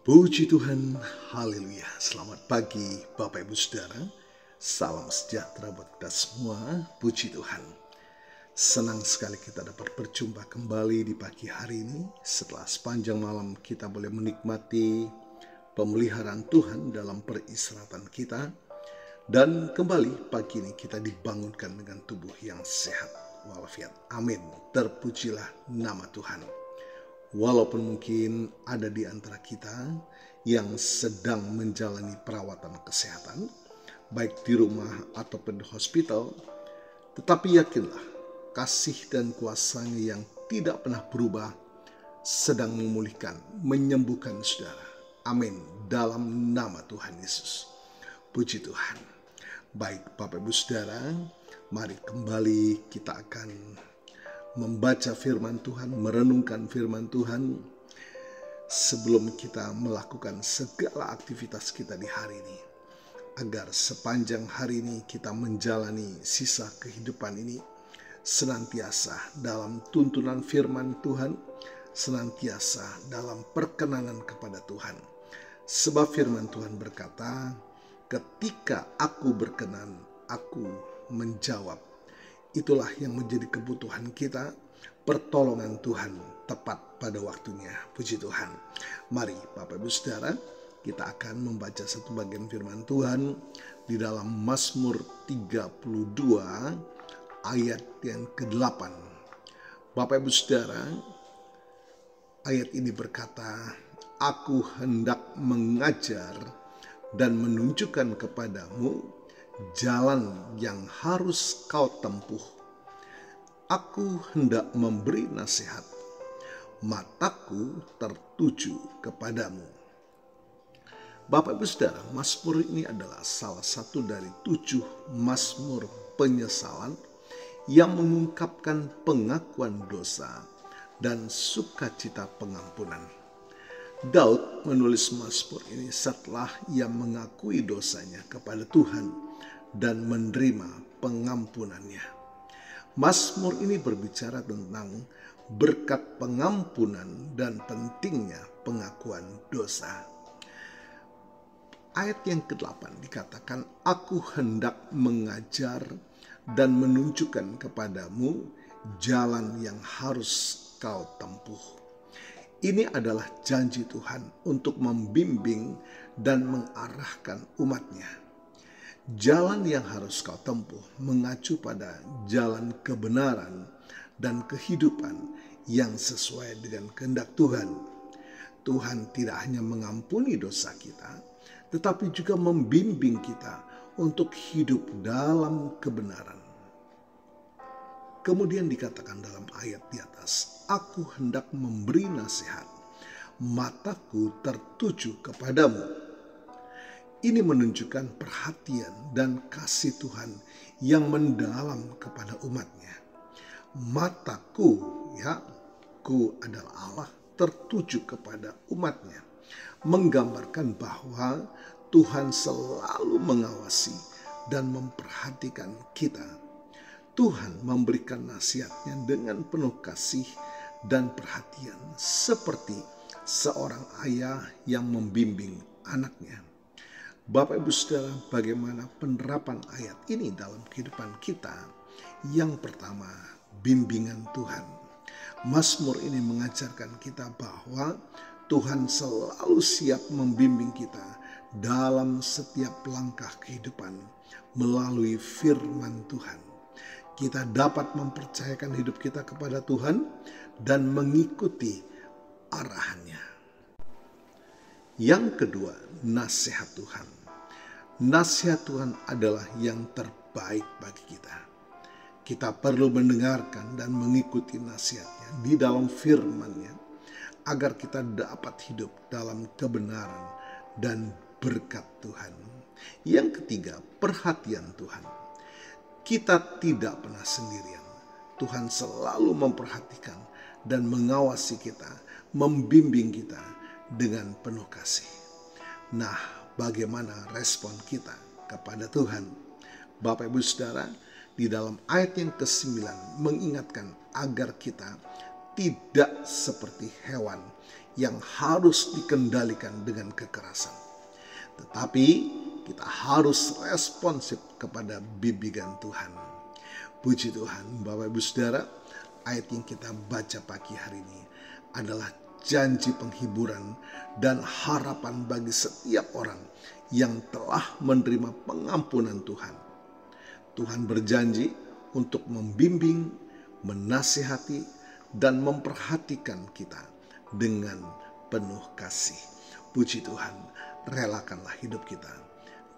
Puji Tuhan, haleluya. Selamat pagi Bapak Ibu Saudara. Salam sejahtera buat kita semua. Puji Tuhan. Senang sekali kita dapat berjumpa kembali di pagi hari ini. Setelah sepanjang malam kita boleh menikmati pemeliharaan Tuhan dalam peristirahatan kita. Dan kembali pagi ini kita dibangunkan dengan tubuh yang sehat walafiat. Amin. Terpujilah nama Tuhan. Walaupun mungkin ada di antara kita yang sedang menjalani perawatan kesehatan, baik di rumah ataupun di hospital, tetapi yakinlah kasih dan kuasa-Nya yang tidak pernah berubah sedang memulihkan, menyembuhkan saudara. Amin. Dalam nama Tuhan Yesus. Puji Tuhan. Baik Bapak Ibu Saudara, mari kembali kita akan membaca firman Tuhan, merenungkan firman Tuhan sebelum kita melakukan segala aktivitas kita di hari ini. Agar sepanjang hari ini kita menjalani sisa kehidupan ini senantiasa dalam tuntunan firman Tuhan, senantiasa dalam perkenanan kepada Tuhan. Sebab firman Tuhan berkata, ketika aku berkenan, aku menjawab. Itulah yang menjadi kebutuhan kita, pertolongan Tuhan tepat pada waktunya. Puji Tuhan. Mari Bapak Ibu Saudara, kita akan membaca satu bagian firman Tuhan di dalam Mazmur 32 ayat yang ke-8. Bapak Ibu Saudara, ayat ini berkata, aku hendak mengajar dan menunjukkan kepadamu jalan yang harus kau tempuh. Aku hendak memberi nasihat, mataku tertuju kepadamu. Bapak Ibu Saudara, Mazmur ini adalah salah satu dari 7 Mazmur penyesalan yang mengungkapkan pengakuan dosa dan sukacita pengampunan. Daud menulis Mazmur ini setelah ia mengakui dosanya kepada Tuhan dan menerima pengampunannya. Mazmur ini berbicara tentang berkat pengampunan dan pentingnya pengakuan dosa. Ayat yang ke-8 dikatakan, aku hendak mengajar dan menunjukkan kepadamu jalan yang harus kau tempuh. Ini adalah janji Tuhan untuk membimbing dan mengarahkan umatnya. Jalan yang harus kau tempuh mengacu pada jalan kebenaran dan kehidupan yang sesuai dengan kehendak Tuhan. Tuhan tidak hanya mengampuni dosa kita, tetapi juga membimbing kita untuk hidup dalam kebenaran. Kemudian dikatakan dalam ayat di atas, aku hendak memberi nasihat, mataku tertuju kepadamu. Ini menunjukkan perhatian dan kasih Tuhan yang mendalam kepada umatnya. Mataku, ku adalah Allah, tertuju kepada umatnya. Menggambarkan bahwa Tuhan selalu mengawasi dan memperhatikan kita. Tuhan memberikan nasihatnya dengan penuh kasih dan perhatian seperti seorang ayah yang membimbing anaknya. Bapak Ibu Saudara, bagaimana penerapan ayat ini dalam kehidupan kita? Yang pertama, bimbingan Tuhan. Mazmur ini mengajarkan kita bahwa Tuhan selalu siap membimbing kita dalam setiap langkah kehidupan melalui firman Tuhan. Kita dapat mempercayakan hidup kita kepada Tuhan dan mengikuti arahannya. Yang kedua, nasihat Tuhan. Nasihat Tuhan adalah yang terbaik bagi kita. Kita perlu mendengarkan dan mengikuti nasihatnya di dalam firman-Nya agar kita dapat hidup dalam kebenaran dan berkat Tuhan. Yang ketiga, perhatian Tuhan. Kita tidak pernah sendirian. Tuhan selalu memperhatikan dan mengawasi kita, membimbing kita dengan penuh kasih. Nah, bagaimana respon kita kepada Tuhan? Bapak Ibu Saudara, di dalam ayat yang ke-9 mengingatkan agar kita tidak seperti hewan yang harus dikendalikan dengan kekerasan. Tetapi kita harus responsif kepada bimbingan Tuhan. Puji Tuhan, Bapak Ibu Saudara, ayat yang kita baca pagi hari ini adalah janji penghiburan dan harapan bagi setiap orang yang telah menerima pengampunan Tuhan. Tuhan berjanji untuk membimbing, menasihati, dan memperhatikan kita dengan penuh kasih. Puji Tuhan, relakanlah hidup kita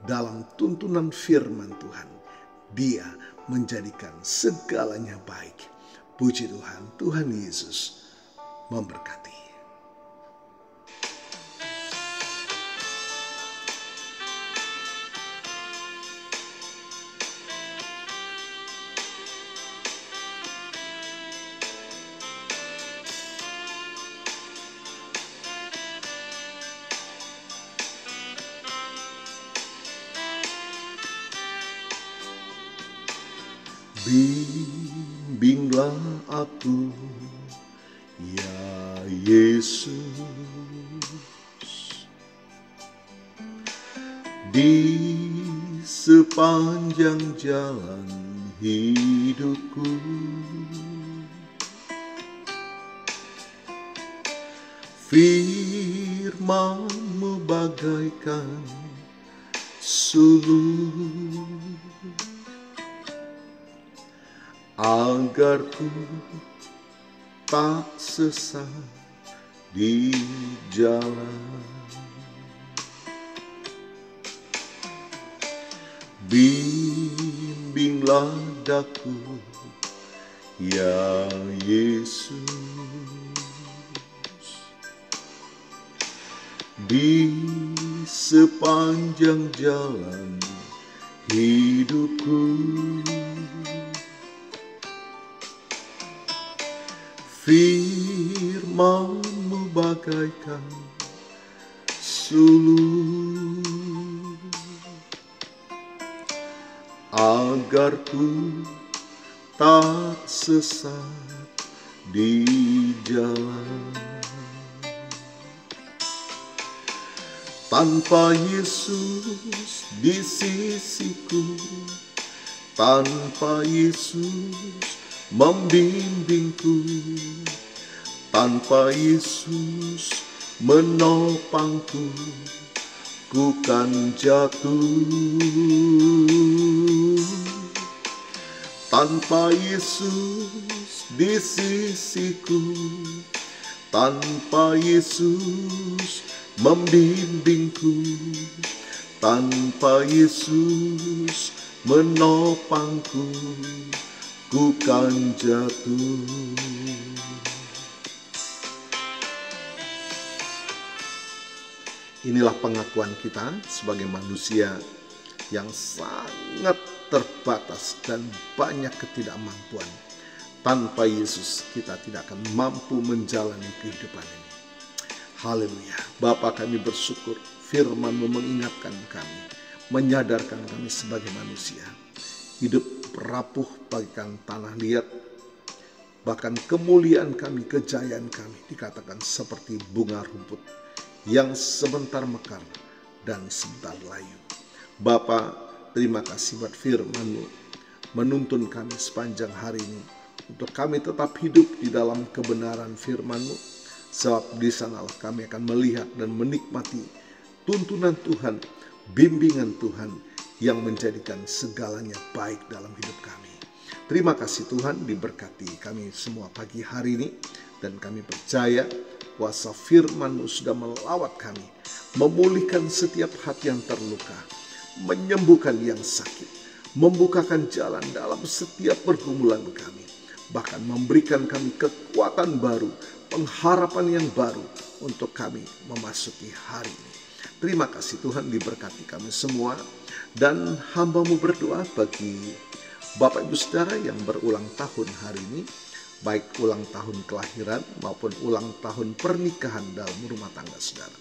dalam tuntunan firman Tuhan. Dia menjadikan segalanya baik. Puji Tuhan, Tuhan Yesus memberkati. Bimbinglah aku, ya Yesus, di sepanjang jalan hidupku. Firman-Mu bagaikan suluh, agar ku tak sesat di jalan. Bimbinglah daku, ya Yesus, di sepanjang jalan hidupku. Firman-Mu bagaikan suluh, agar ku tak sesat di jalan. Tanpa Yesus di sisiku, tanpa Yesus membimbingku, tanpa Yesus menopangku, ku kan jatuh. Tanpa Yesus di sisiku, tanpa Yesus membimbingku, tanpa Yesus menopangku, ku kan jatuh. Inilah pengakuan kita sebagai manusia yang sangat terbatas dan banyak ketidakmampuan. Tanpa Yesus kita tidak akan mampu menjalani kehidupan ini. Haleluya. Bapa, kami bersyukur firman-Mu mengingatkan kami, menyadarkan kami sebagai manusia. Hidup rapuh bagaikan tanah liat, bahkan kemuliaan kami, kejayaan kami dikatakan seperti bunga rumput yang sebentar mekar dan sebentar layu. Bapa, terima kasih buat firman-Mu menuntun kami sepanjang hari ini untuk kami tetap hidup di dalam kebenaran firman-Mu, sebab di sanalah kami akan melihat dan menikmati tuntunan Tuhan, bimbingan Tuhan yang menjadikan segalanya baik dalam hidup kami. Terima kasih Tuhan, diberkati kami semua pagi hari ini, dan kami percaya kuasa firman-Mu sudah melawat kami, memulihkan setiap hati yang terluka, menyembuhkan yang sakit, membukakan jalan dalam setiap pergumulan kami, bahkan memberikan kami kekuatan baru, pengharapan yang baru untuk kami memasuki hari ini. Terima kasih Tuhan, diberkati kami semua. Dan hamba-Mu berdoa bagi Bapak Ibu Saudara yang berulang tahun hari ini, baik ulang tahun kelahiran maupun ulang tahun pernikahan dalam rumah tangga saudara.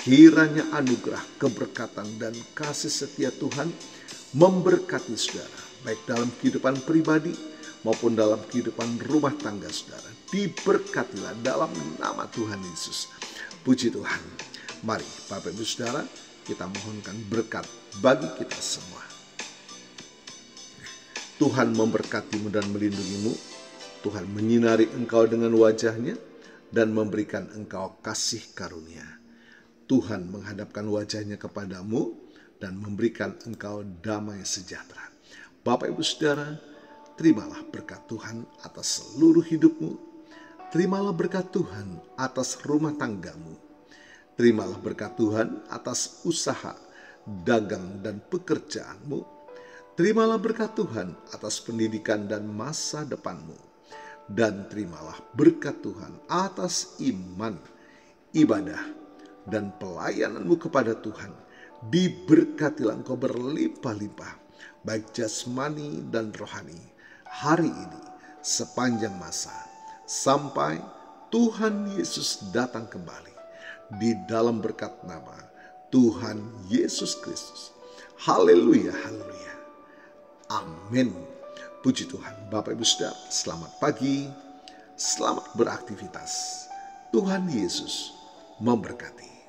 Kiranya anugerah, keberkatan, dan kasih setia Tuhan memberkati saudara, baik dalam kehidupan pribadi maupun dalam kehidupan rumah tangga saudara. Diberkatilah dalam nama Tuhan Yesus. Puji Tuhan. Mari Bapak Ibu Saudara, kita mohonkan berkat bagi kita semua. Tuhan memberkatimu dan melindungimu. Tuhan menyinari engkau dengan wajah-Nya dan memberikan engkau kasih karunia. Tuhan menghadapkan wajah-Nya kepadamu dan memberikan engkau damai sejahtera. Bapak Ibu Saudara, terimalah berkat Tuhan atas seluruh hidupmu. Terimalah berkat Tuhan atas rumah tanggamu. Terimalah berkat Tuhan atas usaha, dagang, dan pekerjaanmu. Terimalah berkat Tuhan atas pendidikan dan masa depanmu. Dan terimalah berkat Tuhan atas iman, ibadah, dan pelayananmu kepada Tuhan. Diberkatilah engkau berlimpah-limpah, baik jasmani dan rohani, hari ini sepanjang masa, sampai Tuhan Yesus datang kembali. Di dalam berkat nama Tuhan Yesus Kristus. Haleluya, haleluya. Amin. Puji Tuhan. Bapak Ibu Saudara, selamat pagi. Selamat beraktivitas. Tuhan Yesus memberkati.